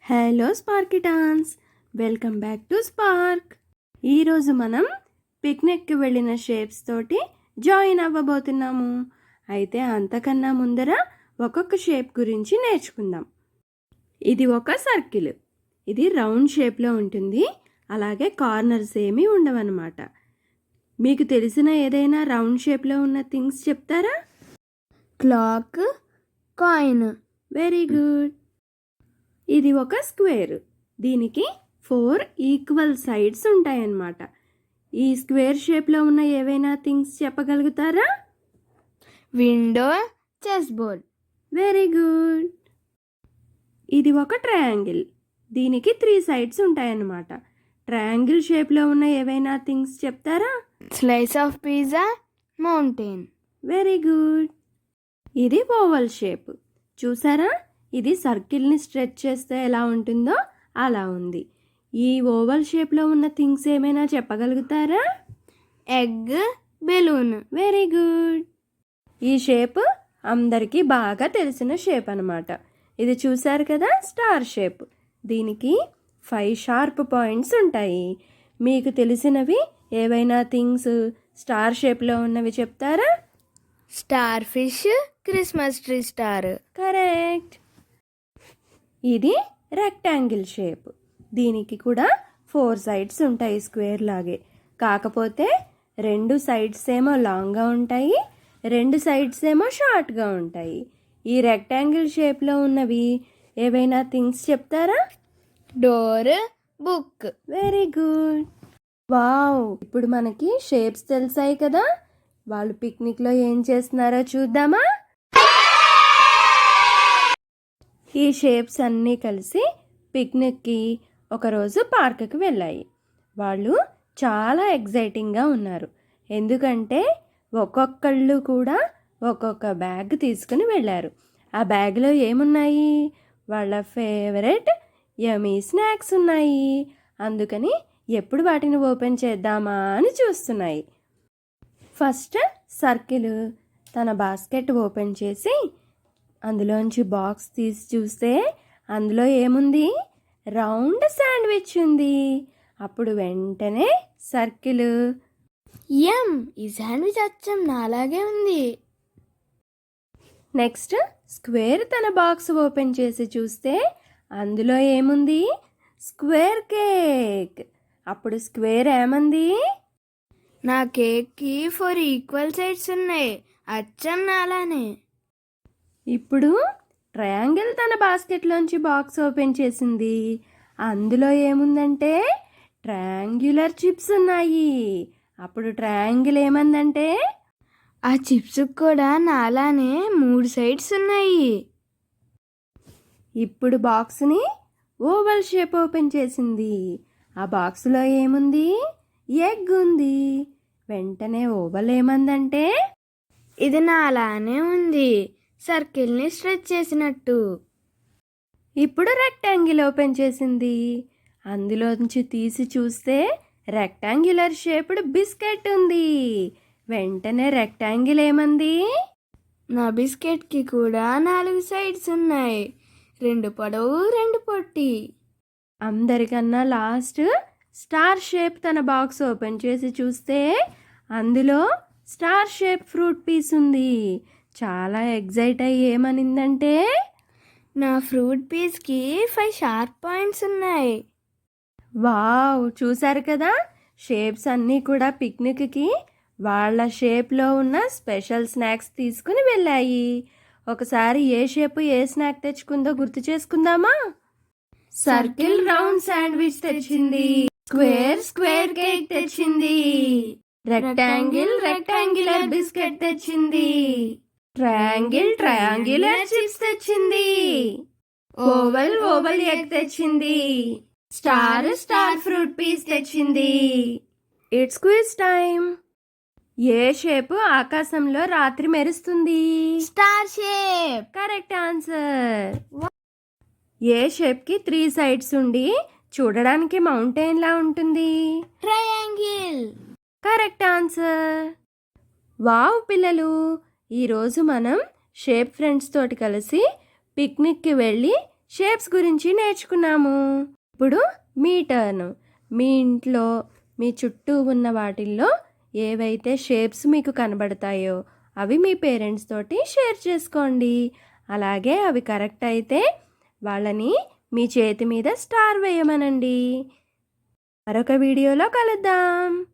Hello Sparkitans, welcome back to Spark. ఈరోజు మనం పిక్నిక్కి వెళ్ళిన షేప్స్ తోటి జాయిన్ అవ్వబోతున్నాము. అయితే అంతకన్నా ముందర ఒక్కొక్క షేప్ గురించి నేర్చుకుందాం. ఇది ఒక సర్కిల్. ఇది రౌండ్ షేప్లో ఉంటుంది. అలాగే కార్నర్స్ ఏమీ ఉండవన్నమాట. మీకు తెలిసిన ఏదైనా రౌండ్ షేప్లో ఉన్న థింగ్స్ చెప్తారా? Clock, coin. Very good. ఇది ఒక స్క్వేర్. దీనికి 4 ఈక్వల్ సైడ్స్ ఉంటాయన్నమాట. ఈ స్క్వేర్ షేప్లో ఉన్న ఏవైనా థింగ్స్ చెప్పగలుగుతారా? Window, chess board. Very good. ఇది ఒక ట్రయాంగిల్. దీనికి 3 సైడ్స్ ఉంటాయన్నమాట. ట్రయాంగిల్ షేప్లో ఉన్న ఏవైనా థింగ్స్ చెప్తారా? Slice of pizza, mountain. Very good. ఇది ఓవల్ షేప్. చూసారా? ఇది సర్కిల్ని స్ట్రెచ్ చేస్తే ఎలా ఉంటుందో అలా ఉంది. ఈ ఓవల్ షేప్లో ఉన్న థింగ్స్ ఏమైనా చెప్పగలుగుతారా? Egg, balloon. Very good. ఈ షేప్ అందరికీ బాగా తెలిసిన షేప్ అన్నమాట. ఇది చూసారు కదా, స్టార్ షేప్. దీనికి 5 షార్ప్ పాయింట్స్ ఉంటాయి. మీకు తెలిసినవి ఏవైనా థింగ్స్ స్టార్ షేప్లో ఉన్నవి చెప్తారా? Star fish, Christmas tree star. Correct. ఇది రెక్టాంగిల్ షేప్. దీనికి కూడా 4 సైడ్స్ ఉంటాయి స్క్వేర్ లాగే. కాకపోతే 2 సైడ్స్ ఏమో లాంగ్గా ఉంటాయి, 2 సైడ్స్ ఏమో షార్ట్గా ఉంటాయి. ఈ రెక్టాంగిల్ షేప్లో ఉన్నవి ఏవైనా థింగ్స్ చెప్తారా? Door, book. Very good. Wow, ఇప్పుడు మనకి షేప్స్ తెలిసాయి కదా. వాళ్ళు పిక్నిక్లో ఏం చేస్తున్నారో చూద్దామా? ఈ షేప్స్ అన్నీ కలిసి పిక్నిక్కి ఒకరోజు పార్క్కి వెళ్ళాయి. వాళ్ళు చాలా ఎగ్జైటింగ్గా ఉన్నారు. ఎందుకంటే ఒక్కొక్కళ్ళు కూడా ఒక్కొక్క బ్యాగ్ తీసుకుని వెళ్ళారు. ఆ బ్యాగ్లో ఏమున్నాయి? వాళ్ళ ఫేవరెట్ యమీ స్నాక్స్ ఉన్నాయి. అందుకని ఎప్పుడు వాటిని ఓపెన్ చేద్దామా అని చూస్తున్నాయి. ఫస్ట్ సర్కిల్ తన బాస్కెట్ ఓపెన్ చేసి అందులోంచి బాక్స్ తీసి చూస్తే అందులో ఏముంది? రౌండ్ శాండ్విచ్ ఉంది. అప్పుడు వెంటనే సర్కిల్, ఈ శాండ్విచ్ అచ్చం నాలాగే ఉంది. నెక్స్ట్ స్క్వేర్ తన బాక్స్ ఓపెన్ చేసి చూస్తే అందులో ఏముంది? Square cake. అప్పుడు స్క్వేర్ ఏమంది? నా కేక్కి 4 ఈక్వల్ సైడ్స్ ఉన్నాయి, అచ్చం నాలానే. ఇప్పుడు ట్రయాంగిల్ తన బాస్కెట్లోంచి బాక్స్ ఓపెన్ చేసింది. అందులో ఏముందంటే ట్రయాంగ్యులర్ చిప్స్ ఉన్నాయి. అప్పుడు ట్రయాంగిల్ ఏమందంటే, ఆ చిప్స్ కూడా నాలానే 3 సైడ్స్ ఉన్నాయి. ఇప్పుడు బాక్స్ని ఓవల్ షేప్ ఓపెన్ చేసింది. ఆ బాక్స్లో ఏముంది? ఎగ్ ఉంది. వెంటనే ఓవల్ ఏమందంటే, ఇది నాలానే ఉంది, సర్కిల్ని స్ట్రెచ్ చేసినట్టు. ఇప్పుడు రెక్టాంగిల్ ఓపెన్ చేసింది. అందులోంచి తీసి చూస్తే రెక్టాంగ్యులర్ షేప్డ్ బిస్కెట్ ఉంది. వెంటనే రెక్టాంగిల్ ఏమంది? నా బిస్కెట్కి కూడా 4 సైడ్స్ ఉన్నాయి, 2 పొడవు 2 పొట్టి. అందరికన్నా లాస్ట్ స్టార్ షేప్ తన బాక్స్ ఓపెన్ చేసి చూస్తే అందులో స్టార్ షేప్ ఫ్రూట్ పీస్ ఉంది. చాలా ఎగ్జైట్ అయ్యి ఏమనిందంటే, నా ఫ్రూట్ పీస్కి 5 షార్ప్ పాయింట్స్ ఉన్నాయి. వావ్, చూసారు కదా, షేప్స్ అన్నీ కూడా పిక్నిక్కి వాళ్ళ షేప్లో ఉన్న స్పెషల్ స్నాక్స్ తీసుకుని వెళ్ళాయి. ఒకసారి ఏ షేప్ ఏ స్నాక్ తెచ్చుకుందో గుర్తు చేసుకుందామా? సర్కిల్ రౌండ్ శాండ్విచ్ తెచ్చింది. స్క్వేర్ స్క్వేర్ కేక్ తెచ్చింది. రెక్టాంగిల్ రెక్టాంగులర్ బిస్కెట్ తెచ్చింది. ట్రయాంగిల్ ట్రయాంగులర్ చిప్స్ తెచ్చింది. ఓవల్ ఓవల్ ఎగ్ తెచ్చింది. స్టార్ స్టార్ ఫ్రూట్ పీస్ తెచ్చింది. It's quiz time. ఏ షేప్ ఆకాశంలో రాత్రి మెరుస్తుంది? Star shape. Correct answer. ఏ షేప్కి 3 సైడ్స్ ఉండి చూడడానికి మౌంటైన్ లా ఉంటుంది? ట్రయాంగిల్. Correct answer. వావ్ పిల్లలు, ఈరోజు మనం షేప్ ఫ్రెండ్స్ తోటి కలిసి పిక్నిక్కి వెళ్ళి షేప్స్ గురించి నేర్చుకున్నాము. ఇప్పుడు మీ టర్న్. మీ ఇంట్లో మీ చుట్టూ ఉన్న వాటిల్లో ఏవైతే షేప్స్ మీకు కనబడతాయో అవి మీ పేరెంట్స్ తోటి షేర్ చేసుకోండి. అలాగే అవి కరెక్ట్ అయితే వాళ్ళని మీ చేతి మీద స్టార్ వేయమనండి. మరొక వీడియోలో కలుద్దాం.